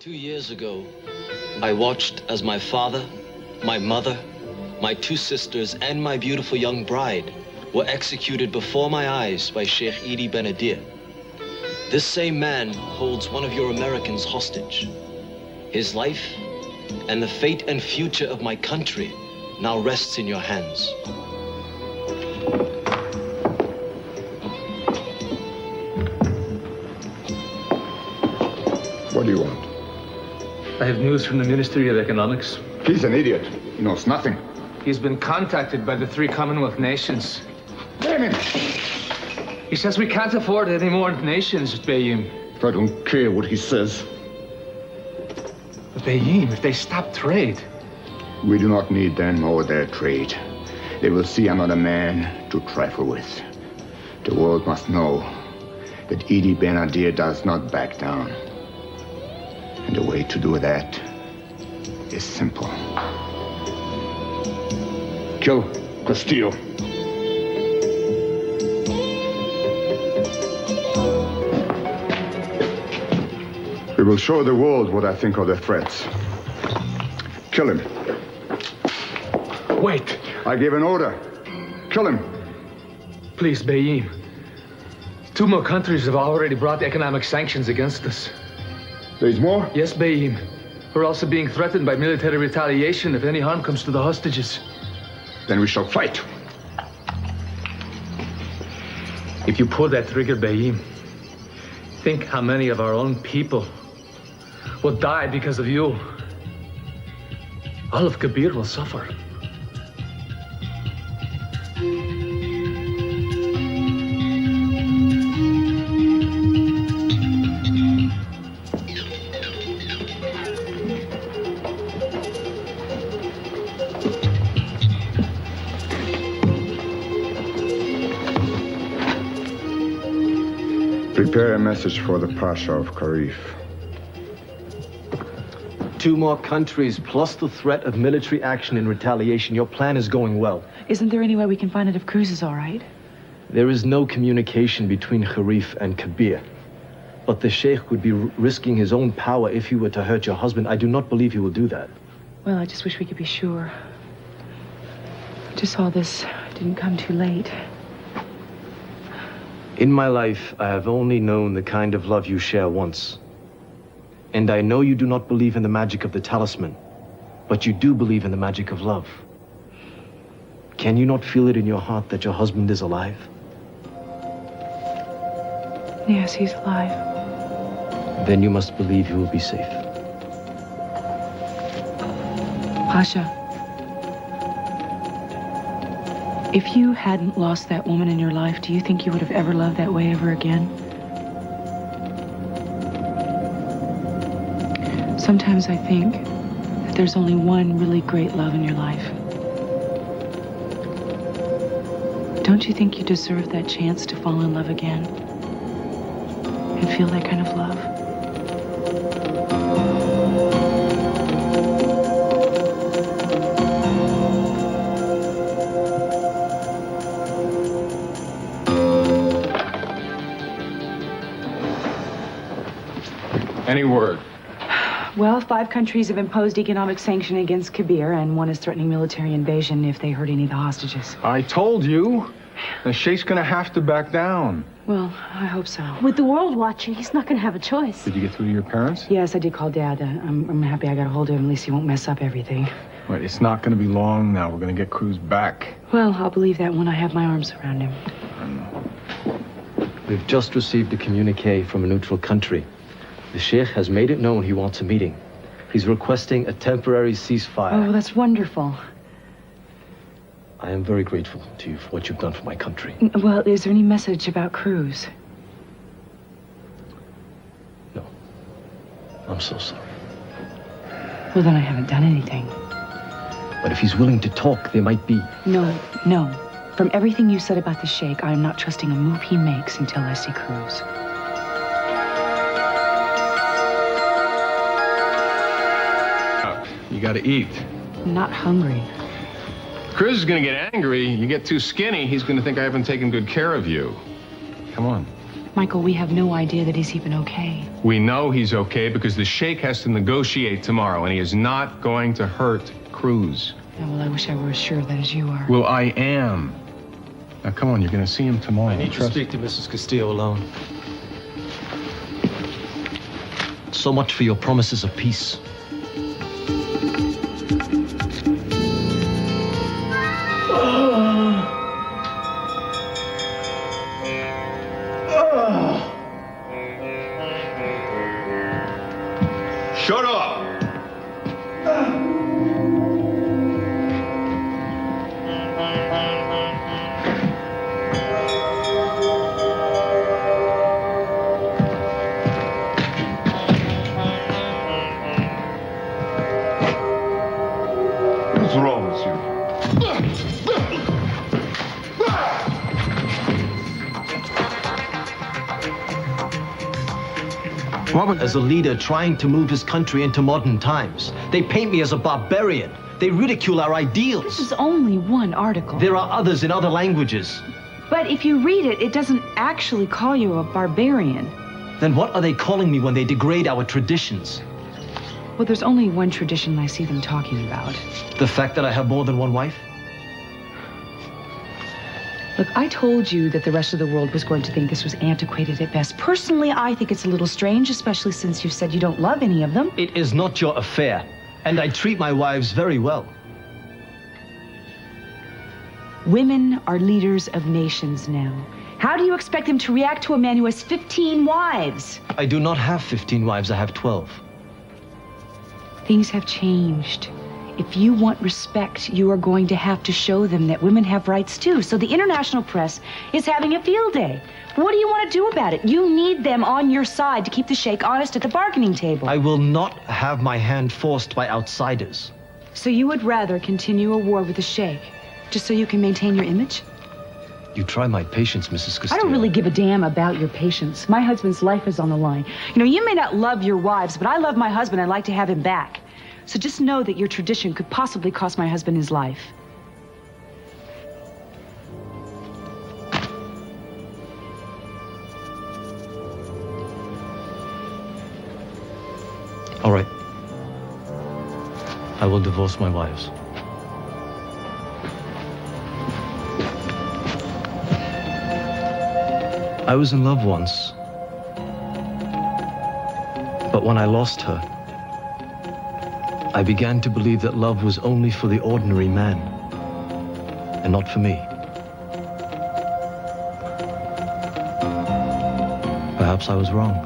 2 years ago, I watched as my father, my mother, my two sisters, and my beautiful young bride were executed before my eyes by Sheikh Idi Benadir. This same man holds one of your Americans hostage. His life and the fate and future of my country now rests in your hands. What do you want? I have news from the Ministry of Economics. He's an idiot. He knows nothing. He's been contacted by the 3 Commonwealth nations. Damn it! He says we can't afford any more nations, Bayim. I don't care what he says. But Bayim, if they stop trade... We do not need them or their trade. They will see another man to trifle with. The world must know that Idi Benadir does not back down. And the way to do that is simple. Kill Castillo. We will show the world what I think of their threats. Kill him. Wait! I gave an order. Kill him. Please, Bayim. 2 more countries have already brought economic sanctions against us. There's more? Yes, Bayim. We're also being threatened by military retaliation if any harm comes to the hostages. Then we shall fight. If you pull that trigger, Bayim, think how many of our own people will die because of you. All of Kabir will suffer. Prepare a message for the Pasha of Karif. 2 more countries, plus the threat of military action in retaliation. Your plan is going well. Isn't there any way we can find out if Cruz is all right? There is no communication between Kharif and Kabir. But the Sheikh would be risking his own power if he were to hurt your husband. I do not believe he will do that. Well, I just wish we could be sure. Just all this didn't come too late. In my life, I have only known the kind of love you share once. And I know you do not believe in the magic of the talisman, but you do believe in the magic of love. Can you not feel it in your heart that your husband is alive? Yes, he's alive. Then you must believe he will be safe. Pasha, if you hadn't lost that woman in your life, do you think you would have ever loved that way ever again? Sometimes I think that there's only one really great love in your life. Don't you think you deserve that chance to fall in love again? And feel that kind of love? Any word? Well, 5 countries have imposed economic sanction against Kabir, and 1 is threatening military invasion if they hurt any of the hostages. I told you. The Sheikh's gonna have to back down. Well, I hope so. With the world watching, he's not gonna have a choice. Did you get through to your parents? Yes, I did call Dad. I'm happy I got a hold of him. At least he won't mess up everything. Wait, it's not gonna be long now. We're gonna get Cruz back. Well, I'll believe that when I have my arms around him. We've just received a communique from a neutral country. The Sheikh has made it known he wants a meeting. He's requesting a temporary ceasefire. Oh, that's wonderful. I am very grateful to you for what you've done for my country. Well, is there any message about Cruz? No. I'm so sorry. Well, then I haven't done anything. But if he's willing to talk, there might be... No. From everything you said about the Sheikh, I am not trusting a move he makes until I see Cruz. You gotta eat. I'm not hungry. Cruz is gonna get angry. You get too skinny, he's gonna think I haven't taken good care of you. Come on. Michael, we have no idea that he's even okay. We know he's okay because the Sheikh has to negotiate tomorrow, and he is not going to hurt Cruz. Yeah, well, I wish I were as sure of that as you are. Well, I am. Now, come on, you're going to see him tomorrow. I need to speak to Mrs. Castillo alone. So much for your promises of peace. Shut up! What's wrong with you? Robert, as a leader trying to move his country into modern times, they paint me as a barbarian. They ridicule our ideals. This is only one article. There are others in other languages. But if you read it, it doesn't actually call you a barbarian. Then what are they calling me when they degrade our traditions? Well, there's only one tradition I see them talking about. The fact that I have more than one wife? Look, I told you that the rest of the world was going to think this was antiquated at best. Personally, I think it's a little strange, especially since you said you don't love any of them. It is not your affair, and I treat my wives very well. Women are leaders of nations now. How do you expect them to react to a man who has 15 wives? I do not have 15 wives, I have 12. Things have changed. If you want respect, you are going to have to show them that women have rights too. So the international press is having a field day. What do you want to do about it? You need them on your side to keep the Sheikh honest at the bargaining table. I will not have my hand forced by outsiders. So you would rather continue a war with the Sheikh, just so you can maintain your image? You try my patience, Mrs. Castillo. I don't really give a damn about your patience. My husband's life is on the line. You know, you may not love your wives, but I love my husband. I'd like to have him back. So just know that your tradition could possibly cost my husband his life. All right. I will divorce my wives. I was in love once. But when I lost her, I began to believe that love was only for the ordinary man, and not for me. Perhaps I was wrong.